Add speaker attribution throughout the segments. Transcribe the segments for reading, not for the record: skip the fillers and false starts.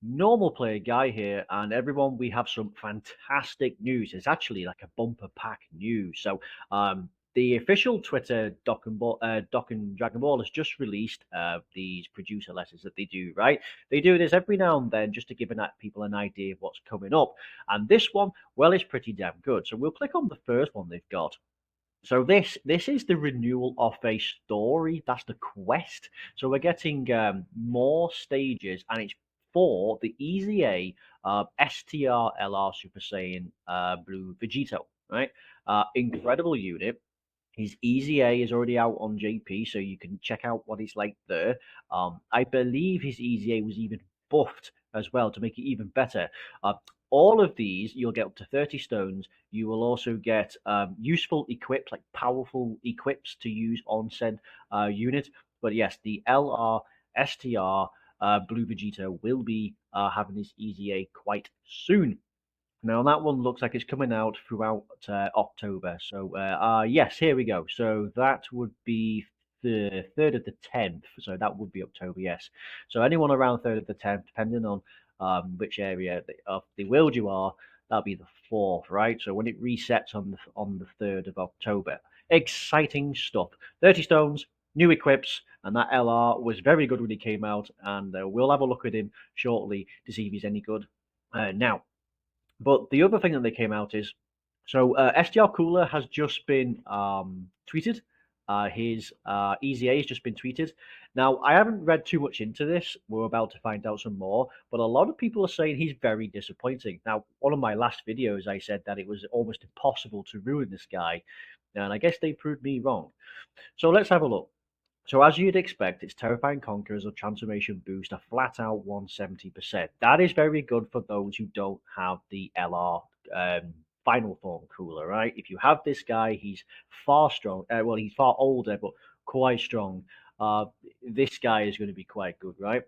Speaker 1: Normal player guy here, and everyone, we have some fantastic news. It's actually like a bumper pack news. The official Twitter Doc and Dragon Ball has just released these producer letters that they do. Right, they do this every now and then just to give people an idea of what's coming up. And this one, well, it's pretty damn good. So we'll click on the first one they've got. So this is the renewal of a story. That's the quest. So we're getting more stages, and it's for the Easy A STR Super Saiyan Blue Vegito. Right, incredible unit. His Easy A is already out on JP, so you can check out what he's like there. I believe his Easy A was even buffed as well to make it even better. Uh, all of these, you'll get up to 30 stones. You will also get useful equips, like powerful equips to use on said unit. But yes, the LR STR Blue Vegeta will be having his Easy A quite soon. Now that one looks like it's coming out throughout October. Yes, here we go. So that would be the 3rd of the 10th. So that would be October, yes. So anyone around 3rd of the 10th, depending on which area of the world you are, that'll be the 4th, right? So when it resets on the 3rd of October. Exciting stuff. 30 stones, new equips, and that LR was very good when he came out, and we'll have a look at him shortly to see if he's any good. Now, but the other thing that they came out is SDR Cooler has just been tweeted. His EZA has just been tweeted. Now, I haven't read too much into this. We're about to find out some more, but a lot of people are saying he's very disappointing. Now, one of my last videos, I said that it was almost impossible to ruin this guy, and I guess they proved me wrong. So let's have a look. So as you'd expect, its Terrifying Conquerors of Transformation boost a flat out 170%. That is very good for those who don't have the LR Final Form cooler, right? If you have this guy, he's far strong. Well, he's far older, but quite strong. This guy is going to be quite good, right?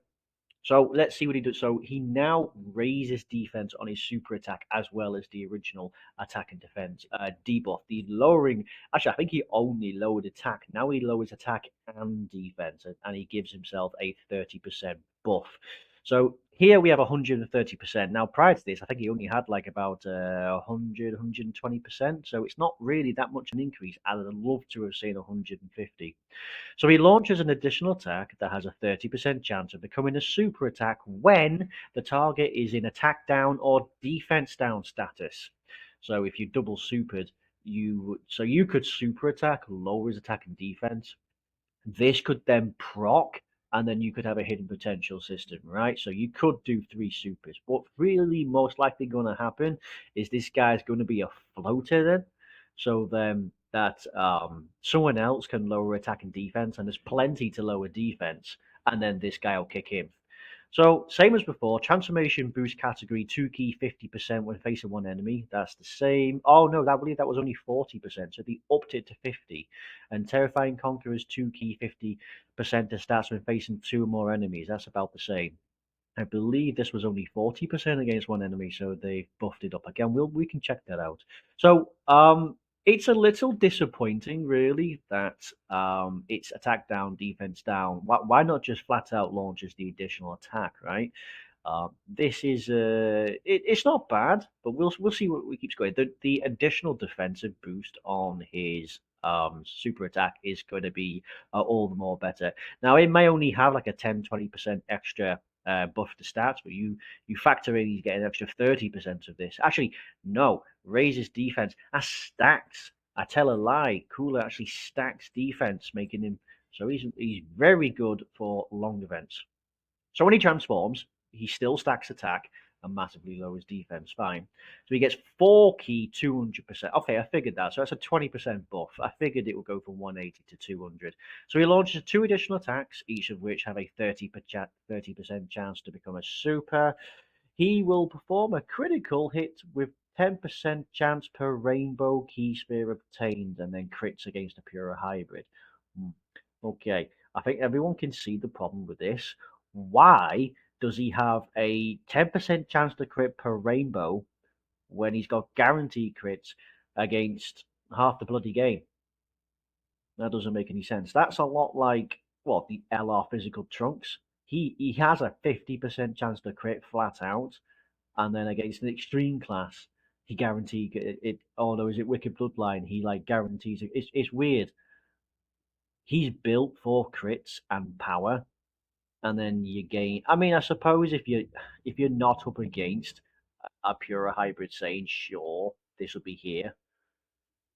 Speaker 1: So let's see what he does. So he now raises defense on his super attack as well as the original attack and defense debuff. The lowering, actually, I think he only lowered attack. Now he lowers attack and defense, and he gives himself a 30% buff. So here we have 130%. Now, prior to this, I think he only had like about 100, 120%. So it's not really that much an increase. I'd love to have seen 150. So he launches an additional attack that has a 30% chance of becoming a super attack when the target is in attack down or defense down status. So if you double supered, you could super attack, lower his attack and defense. This could then proc, and then you could have a hidden potential system, right? So you could do 3 supers. What really most likely going to happen is this guy's going to be a floater then. So then that someone else can lower attack and defense, and there's plenty to lower defense, and then this guy will kick in. So, same as before, transformation boost category 2 key 50% when facing one enemy. That's the same. Oh no, I believe that was only 40%. So they upped it to 50. And terrifying conquerors 2 key 50% of stats when facing 2 or more enemies. That's about the same. I believe this was only 40% against one enemy, so they buffed it up again. We can check that out. So it's a little disappointing, really, that it's attack down, defense down. Why not just flat out launch as the additional attack, right? This is it's not bad, but we'll see what we keeps going. The additional defensive boost on his super attack is going to be all the more better. Now it may only have like a 10-20% extra buff to stats, but you factor in he's getting an extra 30% of this. Actually, no, raises defense. That stacks. I tell a lie. Cooler actually stacks defense, making him so he's very good for long events. So when he transforms, he still stacks attack and massively lowers defense. Fine. So he gets 4 key 200%. Okay, I figured that. So that's a 20% buff. I figured it would go from 180 to 200. So he launches 2 additional attacks, each of which have a 30% chance to become a super. He will perform a critical hit with 10% chance per rainbow key sphere obtained, and then crits against a pure hybrid. Hmm. Okay, I think everyone can see the problem with this. Why does he have a 10% chance to crit per rainbow when he's got guaranteed crits against half the bloody game? That doesn't make any sense. That's a lot like what the LR physical trunks. he has a 50% chance to crit flat out, and then against an extreme class, he guaranteed it. Although is it Wicked Bloodline? He like guarantees it. It's weird. He's built for crits and power, and then you gain. I mean, I suppose if you're not up against a pure hybrid Sage, sure, this will be here,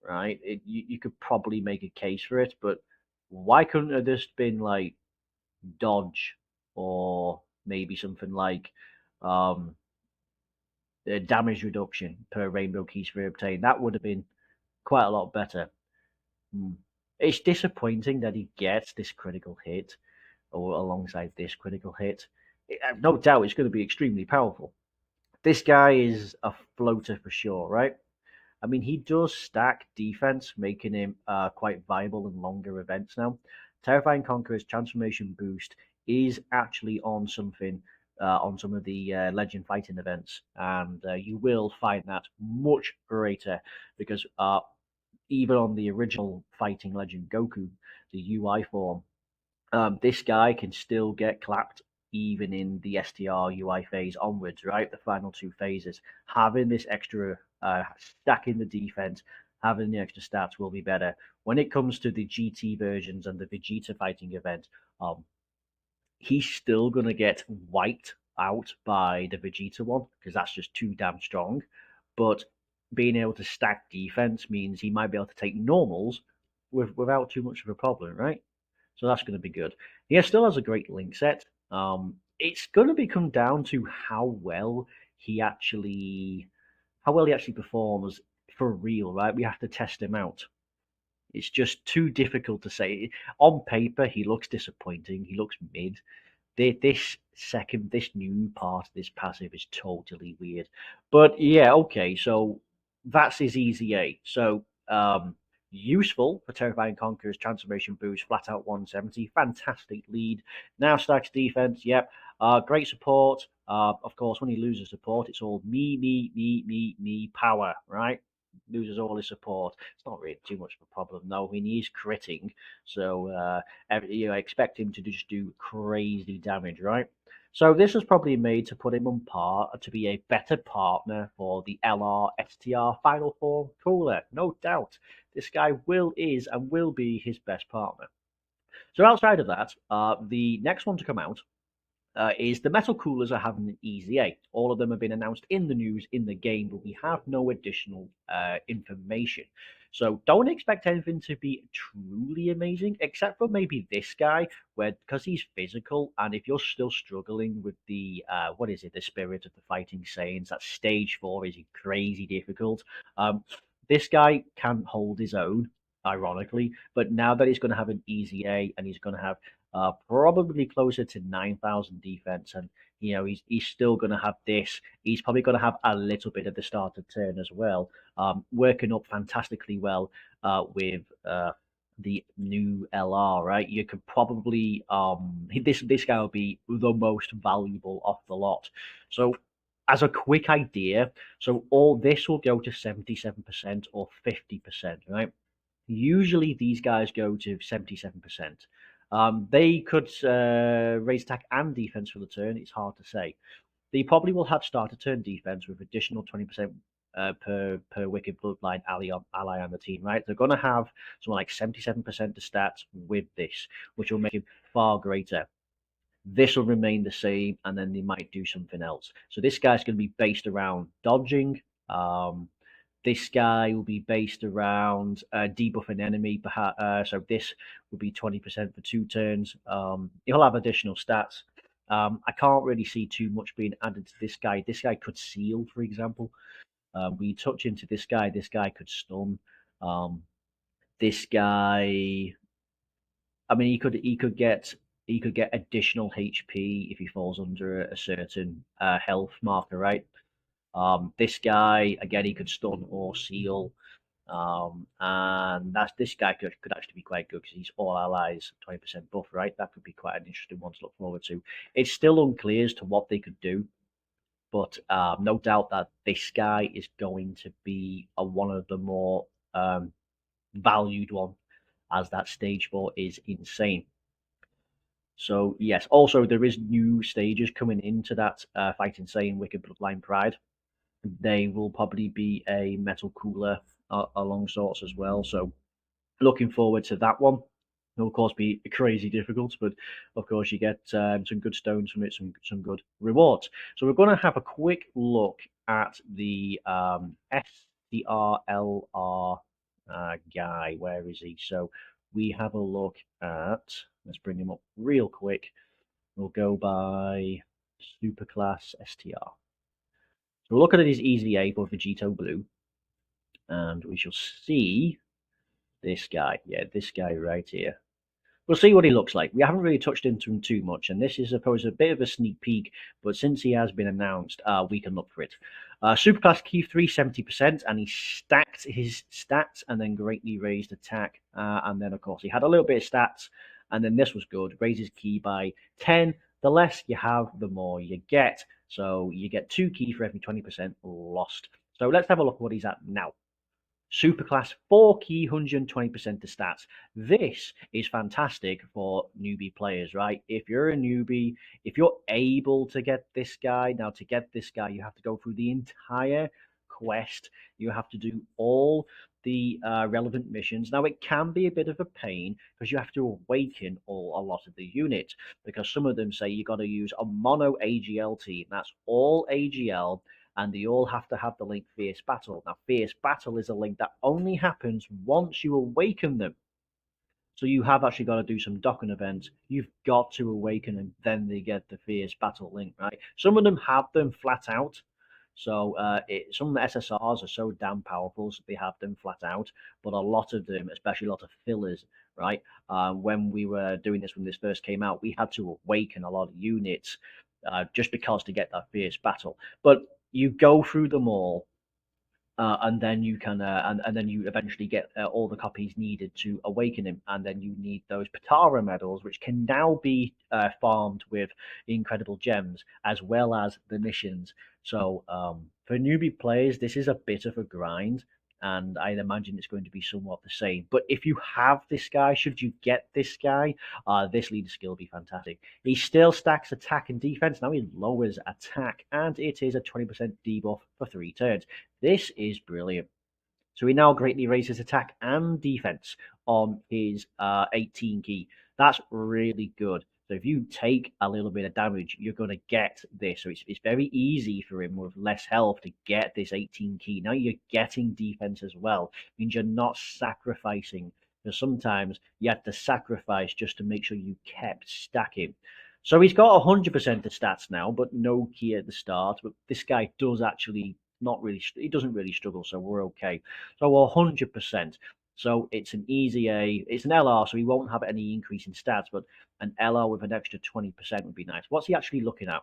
Speaker 1: right? You could probably make a case for it, but why couldn't it have just been like dodge or maybe something like um damage reduction per rainbow key sphere obtained? That would have been quite a lot better. Hmm. It's disappointing that he gets this critical hit or alongside this critical hit. No doubt it's going to be extremely powerful. This guy is a floater for sure, right? I mean, he does stack defense, making him quite viable in longer events now. Terrifying Conqueror's transformation boost is actually on something on some of the legend fighting events, and you will find that much greater because even on the original fighting legend Goku, the UI form, this guy can still get clapped even in the STR UI phase onwards, right? The final two phases. Having this extra stacking the defense, having the extra stats will be better. When it comes to the GT versions and the Vegeta fighting event, um, he's still going to get wiped out by the Vegeta one because that's just too damn strong. But being able to stack defense means he might be able to take normals without too much of a problem, right? So that's going to be good. He still has a great link set. It's going to come down to how well he actually performs for real, right? We have to test him out. It's just too difficult to say. On paper, he looks disappointing. He looks mid. This new part of this passive is totally weird. But yeah, okay, so that's his easy A. So useful for Terrifying Conqueror's transformation boost, flat out 170, fantastic lead. Now stacks defense, yep. Great support. Of course, when he loses support, it's all me power, right? Loses all his support. It's not really too much of a problem, though. I mean, he's critting, so you expect him to just do crazy damage, right? So this was probably made to put him on par to be a better partner for the LR STR final form cooler, no doubt. This guy is and will be his best partner. So outside of that, the next one to come out is the metal coolers are having an easy A. All of them have been announced in the news in the game, but we have no additional information. So don't expect anything to be truly amazing, except for maybe this guy, where because he's physical, and if you're still struggling with the what is it, the spirit of the fighting Saiyans, that stage 4 is crazy difficult. This guy can hold his own, ironically, but now that he's going to have an easy A and he's going to have probably closer to 9,000 defense. And, he's still going to have this. He's probably going to have a little bit of the start of turn as well, working up fantastically well with the new LR, right? You could probably, this guy will be the most valuable off the lot. So, as a quick idea, so all this will go to 77% or 50%, right? Usually these guys go to 77%. They could raise attack and defense for the turn. It's hard to say. They probably will have starter turn defense with additional 20% per Wicked Bloodline ally on the team, right? They're going to have something like 77% to stats with this, which will make him far greater. This will remain the same, and then they might do something else. So this guy's going to be based around dodging. This guy will be based around debuff an enemy. Perhaps so. This will be 20% for 2 turns. He'll have additional stats. I can't really see too much being added to this guy. This guy could seal, for example. We touch into this guy. This guy could stun. This guy. I mean, he could get additional HP if he falls under a certain health marker, right? This guy again, he could stun or seal, and this guy could actually be quite good because he's all allies 20% buff, right? That could be quite an interesting one to look forward to. It's still unclear as to what they could do, but no doubt that this guy is going to be one of the more valued one, as that stage 4 is insane. So yes, also there is new stages coming into that Fighting Saiyan Wicked Bloodline Pride. They will probably be a metal cooler along sorts as well. So looking forward to that one. It'll of course be crazy difficult, but of course you get some good stones from it, some good rewards. So we're going to have a quick look at the SDRLR guy. Where is he? So we have a look at. Let's bring him up real quick. We'll go by Superclass STR. So we'll look at his Easy A for Vegito Blue, and we shall see this guy. Yeah, this guy right here. We'll see what he looks like. We haven't really touched into him too much, and this is, I suppose, a bit of a sneak peek, but since he has been announced, we can look for it. Superclass Key 3, 70%, and he stacked his stats and then greatly raised attack. And then, of course, he had a little bit of stats, and then this was good. Raises key by 10. The less you have, the more you get. So you get 2 key for every 20% lost. So let's have a look at what he's at now. Superclass 4 key, 120% of stats. This is fantastic for newbie players, right? If you're a newbie, if you're able to get this guy, now to get this guy, you have to go through the entire quest. You have to do all the relevant missions. Now, it can be a bit of a pain because you have to awaken a lot of the units because some of them say you got to use a mono AGL team. That's all AGL, and they all have to have the link Fierce Battle. Now, Fierce Battle is a link that only happens once you awaken them. So you have actually got to do some docking events. You've got to awaken and then they get the Fierce Battle link, right? Some of them have them flat out. So some SSRs are so damn powerful, so they have them flat out. But a lot of them, especially a lot of fillers, right? When we were doing this when this first came out, we had to awaken a lot of units just because to get that Fierce Battle. But you go through them all, and then you can and then you eventually get all the copies needed to awaken him, and then you need those Patara medals, which can now be farmed with incredible gems as well as the missions. So for newbie players, this is a bit of a grind, and I'd imagine it's going to be somewhat the same. But if you have this guy, should you get this guy, this leader skill will be fantastic. He still stacks attack and defense. Now he lowers attack, and it is a 20% debuff for 3 turns. This is brilliant. So he now greatly raises attack and defense on his 18 key. That's really good. So if you take a little bit of damage, you're going to get this. So it's very easy for him with less health to get this 18 key. Now you're getting defense as well. It means you're not sacrificing. Because sometimes you had to sacrifice just to make sure you kept stacking. So he's got 100% of stats now, but no key at the start. But this guy does actually not really, he doesn't really struggle, so we're okay. So 100%. So it's an easy A, it's an LR, so he won't have any increase in stats, but an LR with an extra 20% would be nice. What's he actually looking at?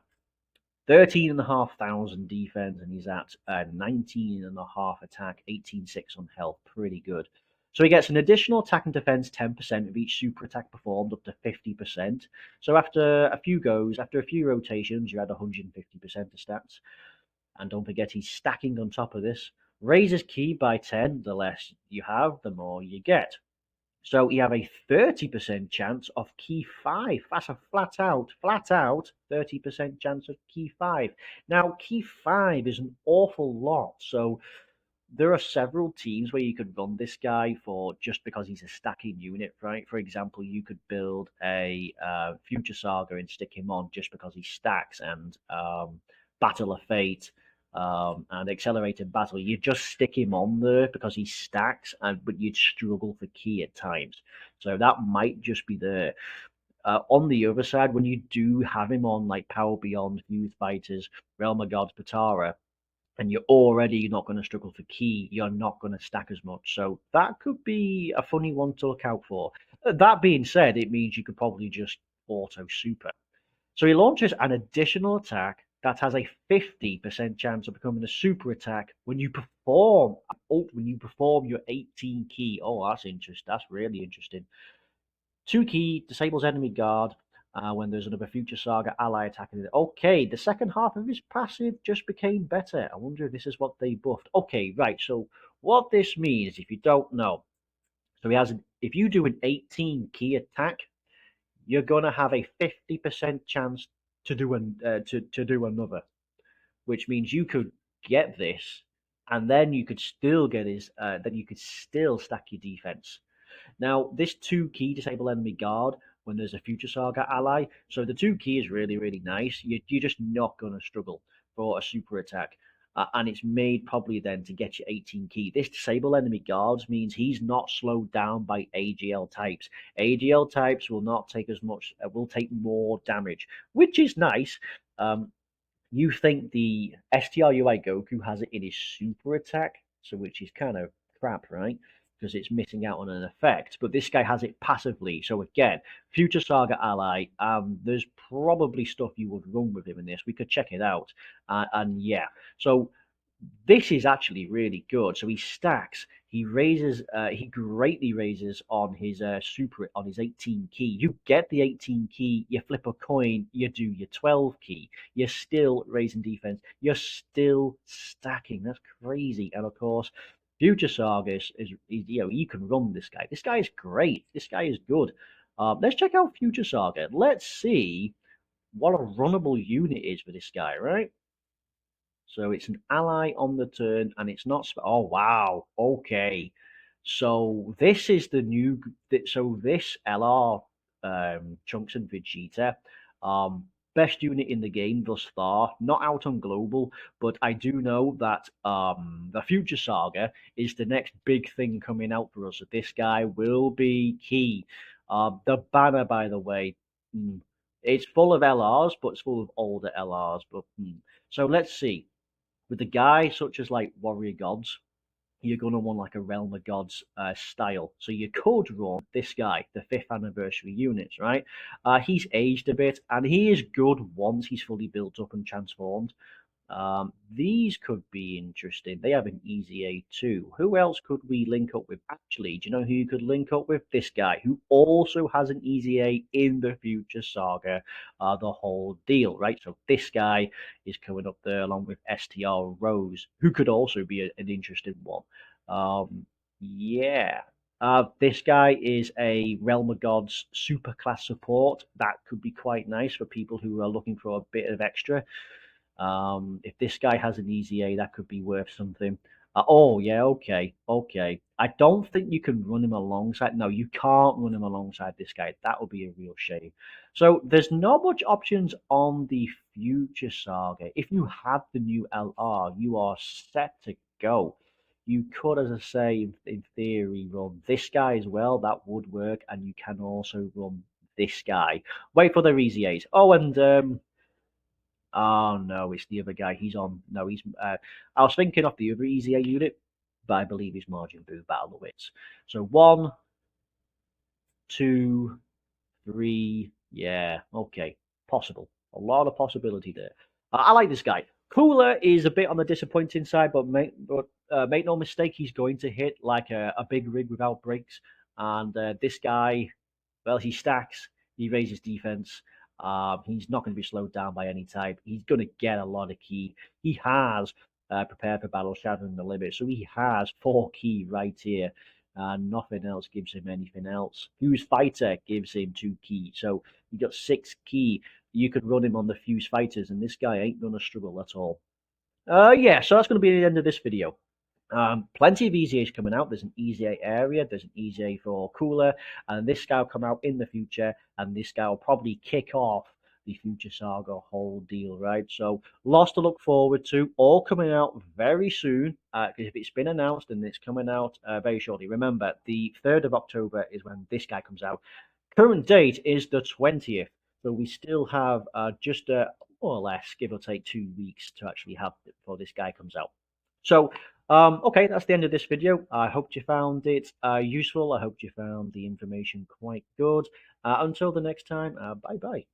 Speaker 1: 13,500 defense, and he's at 19.5 attack, 18.6 on health. Pretty good. So he gets an additional attack and defense 10% of each super attack performed, up to 50%. So after a few goes, after a few rotations, you add 150% of stats. And don't forget, he's stacking on top of this. Raises key by 10. The less you have, the more you get. So you have a 30% chance of key 5. That's a flat out 30% chance of key 5. Now, key 5 is an awful lot. So there are several teams where you could run this guy for just because he's a stacking unit, right? For example, you could build a Future Saga and stick him on just because he stacks, and Battle of Fate and Accelerated Battle. You just stick him on there because he stacks, but you'd struggle for key at times. So that might just be there. On the other side, when you do have him on like Power Beyond, Youth Fighters, Realm of Gods, Patara, and you're already not going to struggle for key, you're not going to stack as much. So that could be a funny one to look out for. That being said, it means you could probably just auto super. So he launches an additional attack that has a 50% chance of becoming a super attack when you perform your 18 key. Oh, that's interesting. That's really interesting. 2 key disables enemy guard when there's another Future Saga ally attacking it. Okay, the second half of his passive just became better. I wonder if this is what they buffed. Okay, right. So what this means, if you don't know, so he has if you do an 18 key attack, you're gonna have a 50% chance to do to do another, which means you could get this, and then you could still get his. Then you could still stack your defense. Now, this 2 key disable enemy guard when there's a Future Saga ally. So the 2 key is really, really nice. You're just not going to struggle for a super attack. And it's made probably then to get you 18 key. This disable enemy guards means he's not slowed down by AGL types. AGL types will not take as much, will take more damage, which is nice. You think the STRUI Goku has it in his super attack, so which is kind of crap, right? Because it's missing out on an effect. But this guy has it passively. So again, Future Saga ally. There's probably stuff you would run with him in this. We could check it out. And yeah, so this is actually really good. So he stacks. He raises. He greatly raises on his super on his 18 key. You get the 18 key. You flip a coin. You do your 12 key. You're still raising defense. You're still stacking. That's crazy. And of course, Future Saga is you know you can run this guy. This guy is great. This guy is good. Let's check out Future Saga. Let's see what a runnable unit is for this guy. Right. So it's an ally on the turn, and it's not. Oh wow, okay. So this is the new. So this LR Chunks and Vegeta, best unit in the game thus far. Not out on global, but I do know that the Future Saga is the next big thing coming out for us. So this guy will be key. The banner, by the way, it's full of LRs, but it's full of older LRs. But so let's see with a guy such as like Warrior Gods, you're going to want like a Realm of Gods style. So you could run this guy, the 5th anniversary units, right? He's aged a bit, and he is good once he's fully built up and transformed. These could be interesting. They have an easy A too. Who else could we link up with? Actually, do you know who you could link up with? This guy, who also has an easy A in the Future Saga, the whole deal, right? So this guy is coming up there along with STR Rose, who could also be an interesting one. Yeah. This guy is a Realm of Gods superclass support. That could be quite nice for people who are looking for a bit of extra. If this guy has an easy A, that could be worth something. Oh, yeah, okay, okay. I don't think you can run him alongside. No, you can't run him alongside this guy. That would be a real shame. So there's not much options on the Future Saga. If you have the new LR, you are set to go. You could, as I say, in theory, run this guy as well. That would work, and you can also run this guy. Wait for their easy A's. Oh, and oh no, it's the other guy. He's on. No, he's. I was thinking of the other Easy A unit, but I believe he's Margin Boo Battle of Wits. So 1, 2, 3. Yeah, okay, possible. A lot of possibility there. I like this guy. Cooler is a bit on the disappointing side, but make no mistake, he's going to hit like a big rig without brakes. And this guy, well, he stacks. He raises defense. He's not going to be slowed down by any type. He's going to get a lot of key. He has prepared for battle, shadowing the limit, so he has 4 key right here, and nothing else gives him anything else. Fuse Fighter gives him 2 key, so you got 6 key. You could run him on the Fuse Fighters, and this guy ain't going to struggle at all. Yeah, so that's going to be the end of this video. Plenty of EZAs coming out. There's an EZA area, there's an EZA for Cooler, and this guy will come out in the future, and this guy will probably kick off the Future Saga whole deal, right? So lots to look forward to, all coming out very soon. If it's been announced, and it's coming out very shortly. Remember, the 3rd of October is when this guy comes out. Current date is the 20th, so we still have just more or less, give or take, 2 weeks to actually have it before this guy comes out. So okay, that's the end of this video. I hope you found it useful. I hope you found the information quite good. Until the next time, bye bye.